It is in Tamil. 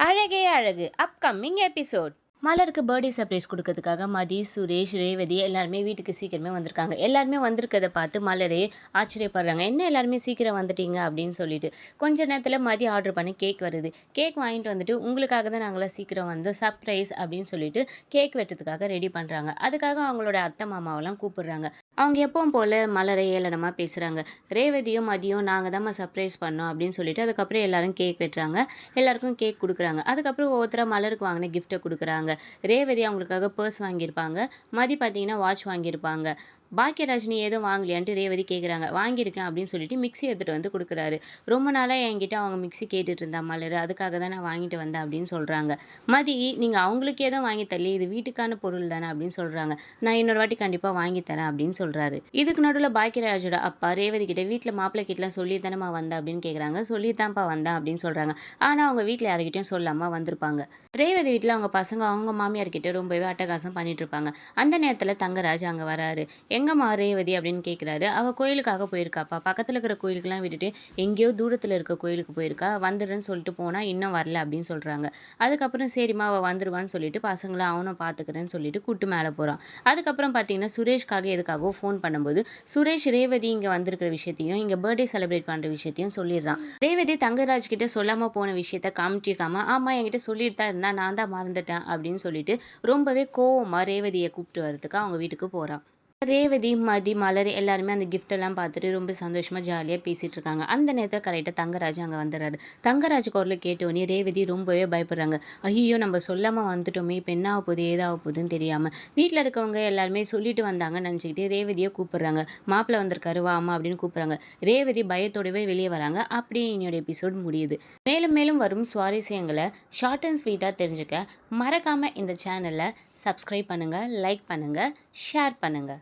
அழகே அழகு அப்கமிங் எபிசோட். மலருக்கு பர்த்டே சர்ப்ரைஸ் கொடுக்கறதுக்காக மதி, சுரேஷ், ரேவதி எல்லாருமே வீட்டுக்கு சீக்கிரமே வந்திருக்காங்க. எல்லாருமே வந்திருக்கதை பார்த்து மலரே ஆச்சரியப்படுறாங்க. என்ன எல்லாருமே சீக்கிரம் வந்துட்டீங்க அப்படின்னு சொல்லிட்டு. கொஞ்ச நேரத்தில் மதி ஆர்டர் பண்ணி கேக் வருது. கேக் வாங்கிட்டு வந்துட்டு உங்களுக்காக தான் நாங்களாம் சீக்கிரம் வந்து சர்ப்ரைஸ் அப்படின்னு சொல்லிட்டு கேக் வெட்டுறதுக்காக ரெடி பண்ணுறாங்க. அதுக்காக அவங்களோட அத்தை மாமாவெல்லாம் கூப்பிடுறாங்க. அவங்க எப்பவும் போல் மலரை ஏளனமாக பேசுகிறாங்க. ரேவதியும் மதியம் நாங்கள் தான் சர்ப்ரைஸ் பண்ணோம் அப்படின்னு சொல்லிட்டு அதுக்கப்புறம் எல்லாரும் கேக் வெட்டுறாங்க. எல்லாருக்கும் கேக் கொடுக்குறாங்க. அதுக்கப்புறம் ஒவ்வொருத்தராக மலருக்கு வாங்கின கிஃப்ட்டை கொடுக்குறாங்க. ரேவதி அவங்களுக்காக பர்ஸ் வாங்கியிருப்பாங்க. மதி பார்த்தீங்கன்னா வாட்ச் வாங்கியிருப்பாங்க. பாக்கியராஜினி எதுவும் வாங்கலையான்ட்டு ரேவதி கேட்குறாங்க. வாங்கியிருக்கேன் அப்படின்னு சொல்லிட்டு மிக்ஸி எடுத்துகிட்டு வந்து கொடுக்குறாரு. ரொம்ப நாளாக என்கிட்ட அவங்க மிக்ஸி கேட்டுட்டு இருந்தா மலர், அதுக்காக தான் நான் வாங்கிட்டு வந்தேன் அப்படின்னு சொல்கிறாங்க. மதி, நீங்கள் அவங்களுக்கு எதுவும் வாங்கி தரல, இது வீட்டுக்கான பொருள் தானே அப்படின்னு சொல்கிறாங்க. நான் இன்னொரு வாட்டி கண்டிப்பாக வாங்கி தரேன் அப்படின்னு சொல்கிறாரு. இதுக்கு நடுவில் பாக்கியராஜோட அப்பா ரேவதி கிட்ட வீட்டில் மாப்பிள்ளை கிட்டலாம் சொல்லி தானேம்மா வந்தேன் அப்படின்னு கேட்குறாங்க. சொல்லித்தான்ப்பா வந்தேன் அப்படின்னு சொல்கிறாங்க. ஆனால் அவங்க வீட்டில் யாருக்கிட்டையும் சொல்லாமல் வந்திருப்பாங்க. ரேவதி வீட்டில் அவங்க பசங்க அவங்க மாமியார்கிட்ட ரொம்பவே அட்டகாசம் பண்ணிட்டு இருப்பாங்க. அந்த நேரத்தில் தங்கராஜ் அங்கே வராரு. எங்கம்மா ரேவதி அப்படின்னு கேட்குறாரு. அவள் கோயிலுக்காக போயிருக்காப்பா, பக்கத்தில் இருக்கிற கோயிலுக்கெல்லாம் விட்டுட்டு எங்கேயோ தூரத்தில் இருக்க கோயிலுக்கு போயிருக்கா, வந்துடுன்னு சொல்லிட்டு போனால் இன்னும் வரல அப்படின்னு சொல்கிறாங்க. அதுக்கப்புறம் சரிம்மா அவள் வந்துடுவான்னு சொல்லிட்டு பசங்களை அவனும் பார்த்துக்கிறேன்னு சொல்லிட்டு கூட்டு மேலே போகிறான். அதுக்கப்புறம் பார்த்தீங்கன்னா சுரேஷ்காக எதுக்காகவோ ஃபோன் பண்ணும்போது சுரேஷ் ரேவதி இங்கே வந்திருக்கிற விஷயத்தையும் இங்கே பர்த்டே செலிப்ரேட் பண்ணுற விஷயத்தையும் சொல்லிடுறான். ரேவதி தங்கராஜ் கிட்ட சொல்லாமல் போன விஷயத்த காமிச்சிக்காம ஆமாம் என்கிட்ட சொல்லிட்டு தான் இருந்தா, நான் தான் மறந்துட்டேன் அப்படின்னு சொல்லிட்டு ரொம்பவே கோவமாக ரேவதியை கூப்பிட்டு வரதுக்கு அவங்க வீட்டுக்கு போகிறான். ரேவதி, மதி, மலர் எல்லாருமே அந்த கிஃப்டெல்லாம் பார்த்துட்டு ரொம்ப சந்தோஷமாக ஜாலியாக பேசிகிட்டு இருக்காங்க. அந்த நேரத்தில் கரெக்டாக தங்கராஜ் அங்கே வந்துடுறாரு. தங்கராஜ் குரலை கேட்டோன்னே ரேவதி ரொம்பவே பயப்படுறாங்க. ஐயோ நம்ம சொல்லாமல் வந்துட்டோமே, இப்போ என்ன ஆக போகுது ஏதாக போகுதுன்னு தெரியாமல் வீட்டில் இருக்கவங்க எல்லாருமே சொல்லிட்டு வந்தாங்கன்னு நினச்சிக்கிட்டு ரேவதியை கூப்பிட்றாங்க. மாப்பிள்ளை வந்திருக்காரு வாமா அப்படின்னு கூப்பிட்றாங்க. ரேவதி பயத்தோடவே வெளியே வராங்க. அப்படியே என்னோட எபிசோட் முடியுது. மேலும் மேலும் வரும் சுவாரஸ்யங்களை ஷார்ட் அண்ட் ஸ்வீட்டாக தெரிஞ்சுக்க மறக்காமல் இந்த சேனலை சப்ஸ்கிரைப் பண்ணுங்கள், லைக் பண்ணுங்கள், ஷேர் பண்ணுங்கள்.